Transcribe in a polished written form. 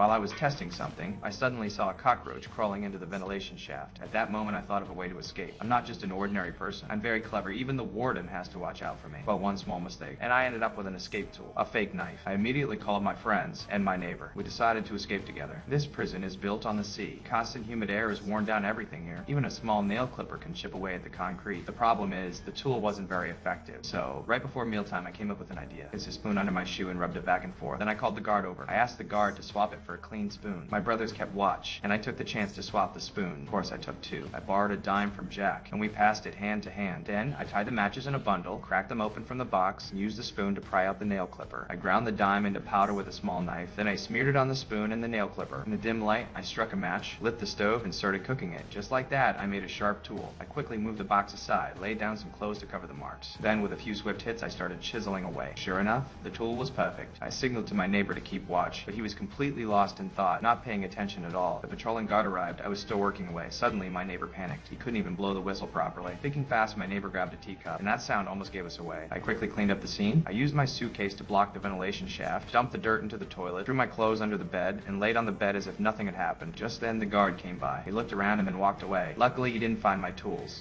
While I was testing something, I suddenly saw a cockroach crawling into the ventilation shaft. At that moment, I thought of a way to escape. I'm not just an ordinary person. I'm very clever. Even the warden has to watch out for me. But one small mistake, and I ended up with an escape tool, a fake knife. I immediately called my friends and my neighbor. We decided to escape together. This prison is built on the sea. Constant humid air has worn down everything here. Even a small nail clipper can chip away at the concrete. The problem is, the tool wasn't very effective. So, right before mealtime, I came up with an idea. Placed a spoon under my shoe and rubbed it back and forth. Then I called the guard over. I asked the guard to swap it for a clean spoon. My brothers kept watch, and I took the chance to swap the spoon. Of course, I took two. I borrowed a dime from Jack, and we passed it hand to hand. Then, I tied the matches in a bundle, cracked them open from the box, and used the spoon to pry out the nail clipper. I ground the dime into powder with a small knife. Then I smeared it on the spoon and the nail clipper. In the dim light, I struck a match, lit the stove, and started cooking it. Just like that, I made a sharp tool. I quickly moved the box aside, laid down some clothes to cover the marks. Then, with a few swift hits, I started chiseling away. Sure enough, the tool was perfect. I signaled to my neighbor to keep watch, but he was completely lost in thought, not paying attention at all. The patrolling guard arrived. I was still working away. Suddenly, my neighbor panicked. He couldn't even blow the whistle properly. Thinking fast, my neighbor grabbed a teacup, and that sound almost gave us away. I quickly cleaned up the scene. I used my suitcase to block the ventilation shaft, dumped the dirt into the toilet, threw my clothes under the bed, and laid on the bed as if nothing had happened. Just then, the guard came by. He looked around and then walked away. Luckily, he didn't find my tools.